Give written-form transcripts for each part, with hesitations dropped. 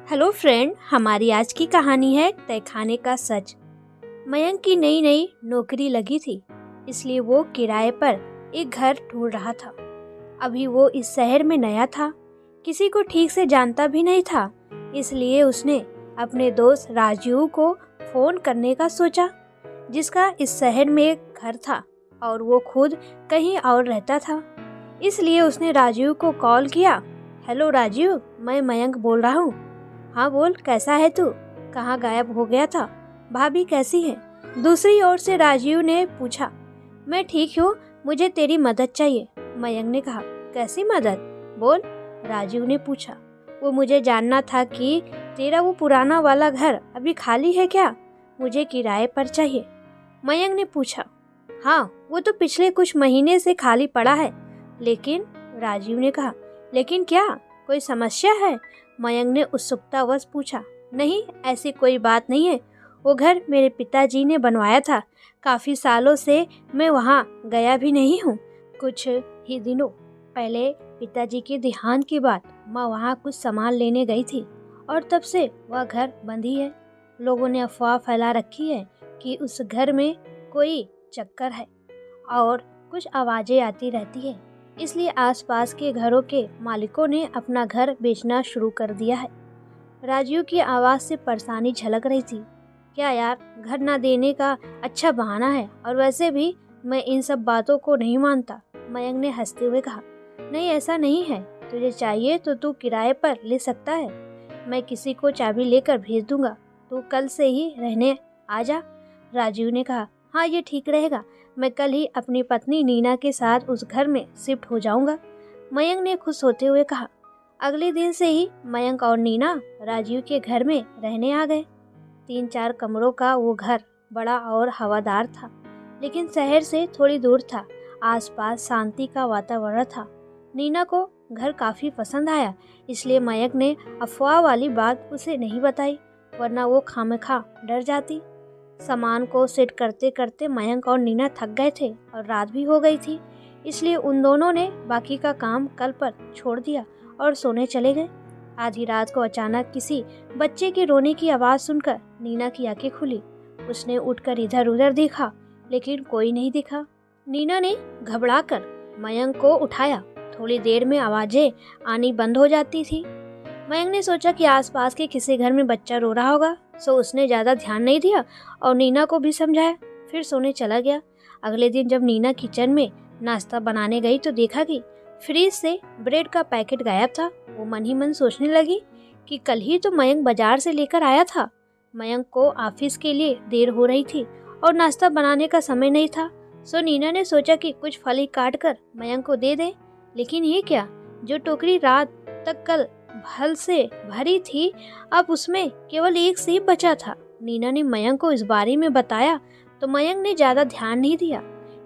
Hello friend, हमारी आज की कहानी है तहखाने का सच। मयंक की नई नई नौकरी लगी थी, इसलिए वो किराए पर एक घर ढूंढ रहा था। अभी वो इस शहर में नया था, किसी को ठीक से जानता भी नहीं था, इसलिए उसने अपने दोस्त राजीव को फोन करने का सोचा, जिसका इस शहर में एक घर था और वो खुद कहीं और रहता था। इसलिए उसने राजीव को कॉल किया। हेलो राजीव, मैं मयंक बोल रहा हूँ। हाँ बोल, कैसा है तू? कहाँ गायब हो गया था? भाभी कैसी है? दूसरी ओर से राजीव ने पूछा। मैं ठीक हूँ, मुझे तेरी मदद चाहिए। मयंक ने कहा। कैसी मदद? बोल, राजीव ने पूछा। वो मुझे जानना था कि तेरा वो पुराना वाला घर अभी खाली है क्या? मुझे किराए पर चाहिए। मयंक ने पूछा। हाँ, वो तो पिछले कुछ महीने से खाली पड़ा है। लेकिन? राजीव ने कहा। लेकिन क्या? कोई समस्या है? मयंक ने उत्सुकतावश पूछा। नहीं, ऐसी कोई बात नहीं है। वो घर मेरे पिताजी ने बनवाया था। काफी सालों से मैं वहाँ गया भी नहीं हूँ। कुछ ही दिनों पहले पिताजी के देहांत के बाद मैं वहाँ कुछ सामान लेने गई थी और तब से वह घर बंद ही है। लोगों ने अफवाह फैला रखी है कि उस घर में कोई चक्कर है और कुछ आवाजें आती रहती है, इसलिए आसपास के घरों के मालिकों ने अपना घर बेचना शुरू कर दिया है। राजीव की आवाज़ से परेशानी झलक रही थी। क्या यार, घर ना देने का अच्छा बहाना है, और वैसे भी मैं इन सब बातों को नहीं मानता। मयंक ने हंसते हुए कहा। नहीं, ऐसा नहीं है। तुझे चाहिए तो तू किराए पर ले सकता है। मैं किसी को चाबी लेकर भेज दूंगा, तू कल से ही रहने आ जा। राजीव ने कहा। हाँ, ये ठीक रहेगा। मैं कल ही अपनी पत्नी नीना के साथ उस घर में शिफ्ट हो जाऊंगा। मयंक ने खुश होते हुए कहा। अगले दिन से ही मयंक और नीना राजीव के घर में रहने आ गए। 3-4 कमरों का वो घर बड़ा और हवादार था, लेकिन शहर से थोड़ी दूर था। आसपास शांति का वातावरण था। नीना को घर काफी पसंद आया, इसलिए मयंक ने अफवाह वाली बात उसे नहीं बताई, वरना वो खामखा डर जाती। सामान को सेट करते करते मयंक और नीना थक गए थे और रात भी हो गई थी, इसलिए उन दोनों ने बाकी का काम कल पर छोड़ दिया और सोने चले गए। आधी रात को अचानक किसी बच्चे के रोने की आवाज़ सुनकर नीना की आंखें खुली। उसने उठकर इधर उधर देखा, लेकिन कोई नहीं दिखा। नीना ने घबराकर मयंक को उठाया। थोड़ी देर में आवाजें आनी बंद हो जाती थी। मयंक ने सोचा कि आसपास के किसी घर में बच्चा रो रहा होगा, सो उसने ज़्यादा ध्यान नहीं दिया और नीना को भी समझाया, फिर सोने चला गया। अगले दिन जब नीना किचन में नाश्ता बनाने गई तो देखा कि फ्रिज से ब्रेड का पैकेट गायब था। वो मन ही मन सोचने लगी कि कल ही तो मयंक बाजार से लेकर आया था। मयंक को ऑफिस के लिए देर हो रही थी और नाश्ता बनाने का समय नहीं था, सो नीना ने सोचा कि कुछ फल ही काट कर मयंक को दे दे। लेकिन ये क्या, जो टोकरी रात तक कल फल से भरी थी, अब उसमें केवल एक सेब बचा था। नीना ने मयंक को इस बारे में बताया तो मयंक ने ज्यादा ध्यान नहीं दिया,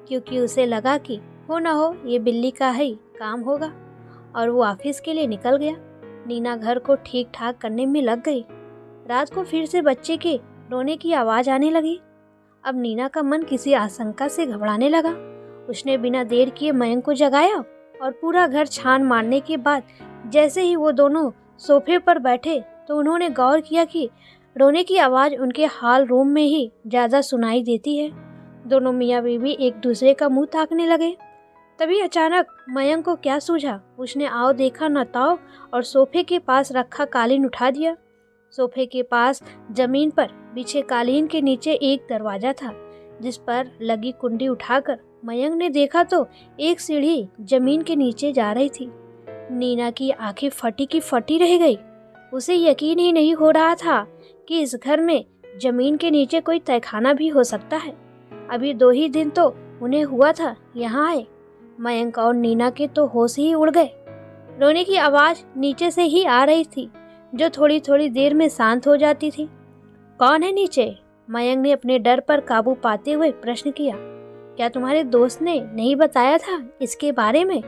क्योंकि उसे लगा कि हो ना हो ये बिल्ली का ही काम होगा, और वो ऑफिस के लिए निकल गया। नीना घर को ठीक ठाक करने में लग गई। रात को फिर से बच्चे के रोने की आवाज आने लगी। अब नीना का मन किसी आशंका से घबराने लगा। उसने बिना देर किए मयंक को जगाया और पूरा घर छान मारने के बाद जैसे ही वो दोनों सोफे पर बैठे तो उन्होंने गौर किया कि रोने की आवाज़ उनके हॉल रूम में ही ज़्यादा सुनाई देती है। दोनों मियाँ बीवी एक दूसरे का मुंह ताकने लगे। तभी अचानक मयंक को क्या सूझा। उसने आओ देखा न ताओ और सोफे के पास रखा कालीन उठा दिया। सोफे के पास जमीन पर बिछे कालीन के नीचे एक दरवाजा था, जिस पर लगी कुंडी उठाकर मयंक ने देखा तो एक सीढ़ी जमीन के नीचे जा रही थी। नीना की आंखें फटी की फटी रह गई। उसे यकीन ही नहीं हो रहा था कि इस घर में जमीन के नीचे कोई तहखाना भी हो सकता है। अभी 2 ही दिन तो उन्हें हुआ था यहाँ आए। मयंक और नीना के तो होश ही उड़ गए। रोने की आवाज नीचे से ही आ रही थी, जो थोड़ी थोड़ी देर में शांत हो जाती थी। कौन है नीचे? मयंक ने अपने डर पर काबू पाते हुए प्रश्न किया। क्या तुम्हारे दोस्त ने नहीं बताया था इसके बारे में?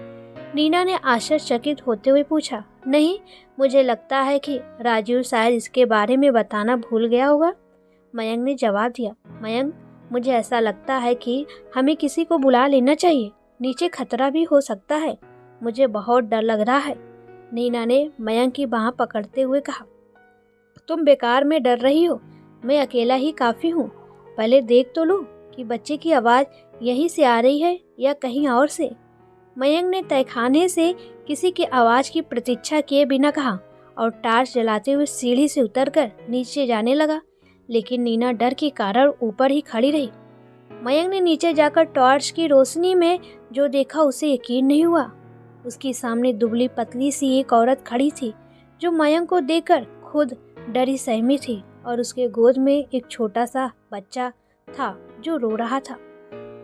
नीना ने आश्चर्यचकित होते हुए पूछा। नहीं, मुझे लगता है कि राजीव शायद इसके बारे में बताना भूल गया होगा, मयंक ने जवाब दिया। मयंक, मुझे ऐसा लगता है कि हमें किसी को बुला लेना चाहिए। नीचे खतरा भी हो सकता है। मुझे बहुत डर लग रहा है, नीना ने मयंक की बाह पकड़ते हुए कहा। तुम बेकार में डर रही हो, मैं अकेला ही काफ़ी हूँ। पहले देख तो लो कि बच्चे की आवाज़ यहीं से आ रही है या कहीं और से। मयंक ने तहखाने से किसी की आवाज़ की प्रतीक्षा किए बिना कहा और टार्च जलाते हुए सीढ़ी से उतरकर नीचे जाने लगा। लेकिन नीना डर के कारण ऊपर ही खड़ी रही। मयंक ने नीचे जाकर टॉर्च की रोशनी में जो देखा उसे यकीन नहीं हुआ। उसके सामने दुबली पतली सी एक औरत खड़ी थी जो मयंक को देखकर खुद डरी सहमी थी और उसके गोद में एक छोटा सा बच्चा था जो रो रहा था।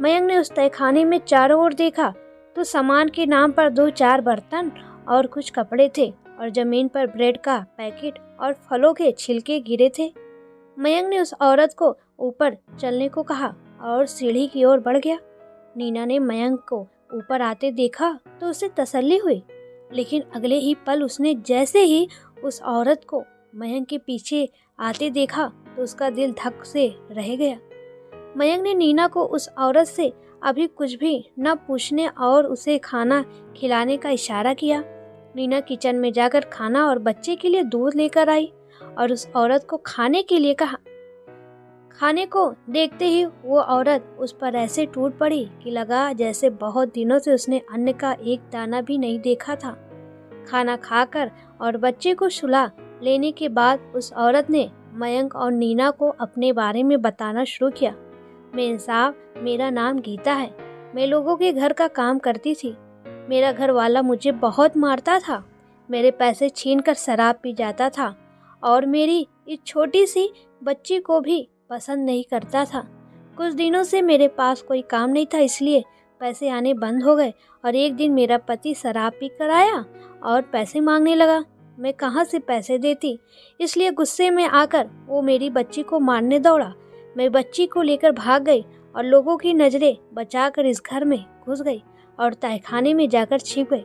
मयंक ने उस तहखाने में चारों ओर देखा तो सामान के नाम पर 2-4 बर्तन और कुछ कपड़े थे और जमीन पर ब्रेड का पैकेट और फलों के छिलके गिरे थे। मयंक ने उस औरत को ऊपर चलने को कहा और सीढ़ी की ओर बढ़ गया। नीना ने मयंक को ऊपर आते देखा तो उसे तसल्ली हुई, लेकिन अगले ही पल उसने जैसे ही उस औरत को मयंक के पीछे आते देखा तो उसका दिल धक से रह गया। मयंक ने नीना को उस औरत से अभी कुछ भी न पूछने और उसे खाना खिलाने का इशारा किया। नीना किचन में जाकर खाना और बच्चे के लिए दूध लेकर आई और उस औरत को खाने के लिए कहा। खाने को देखते ही वो औरत उस पर ऐसे टूट पड़ी कि लगा जैसे बहुत दिनों से उसने अन्न का एक दाना भी नहीं देखा था। खाना खाकर और बच्चे को सुला लेने के बाद उस औरत ने मयंक और नीना को अपने बारे में बताना शुरू किया। मेम साहब, मेरा नाम गीता है। मैं लोगों के घर का काम करती थी। मेरा घर वाला मुझे बहुत मारता था, मेरे पैसे छीन कर शराब पी जाता था और मेरी इस छोटी सी बच्ची को भी पसंद नहीं करता था। कुछ दिनों से मेरे पास कोई काम नहीं था, इसलिए पैसे आने बंद हो गए और एक दिन मेरा पति शराब पी कर आया और पैसे मांगने लगा। मैं कहाँ से पैसे देती, इसलिए गुस्से में आकर वो मेरी बच्ची को मारने दौड़ा। मैं बच्ची को लेकर भाग गई और लोगों की नज़रें बचाकर इस घर में घुस गई और तहखाने में जाकर छिप गई।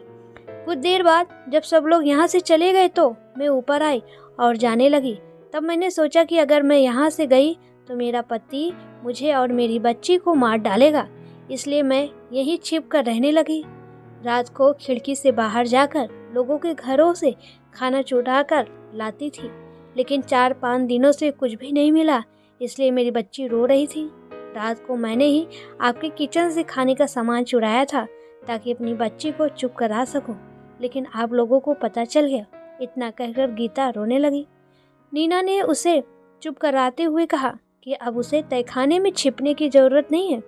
कुछ देर बाद जब सब लोग यहाँ से चले गए तो मैं ऊपर आई और जाने लगी। तब मैंने सोचा कि अगर मैं यहाँ से गई तो मेरा पति मुझे और मेरी बच्ची को मार डालेगा, इसलिए मैं यहीं छिप कर रहने लगी। रात को खिड़की से बाहर जाकर लोगों के घरों से खाना चुरा कर लाती थी, लेकिन 4-5 दिनों से कुछ भी नहीं मिला, इसलिए मेरी बच्ची रो रही थी। रात को मैंने ही आपके किचन से खाने का सामान चुराया था ताकि अपनी बच्ची को चुप करा सकूं, लेकिन आप लोगों को पता चल गया। इतना कहकर गीता रोने लगी। नीना ने उसे चुप कराते हुए कहा कि अब उसे तहखाने में छिपने की ज़रूरत नहीं है।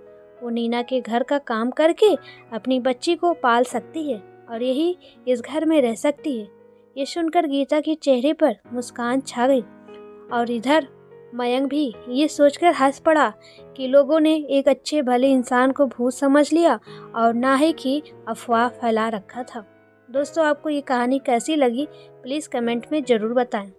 वो नीना के घर का काम करके अपनी बच्ची को पाल सकती है और यही इस घर में रह सकती है। ये सुनकर गीता के चेहरे पर मुस्कान छा गई और इधर मयंक भी ये सोचकर हंस पड़ा कि लोगों ने एक अच्छे भले इंसान को भूत समझ लिया और ना ही कि अफवाह फैला रखा था। दोस्तों, आपको ये कहानी कैसी लगी प्लीज़ कमेंट में ज़रूर बताएं।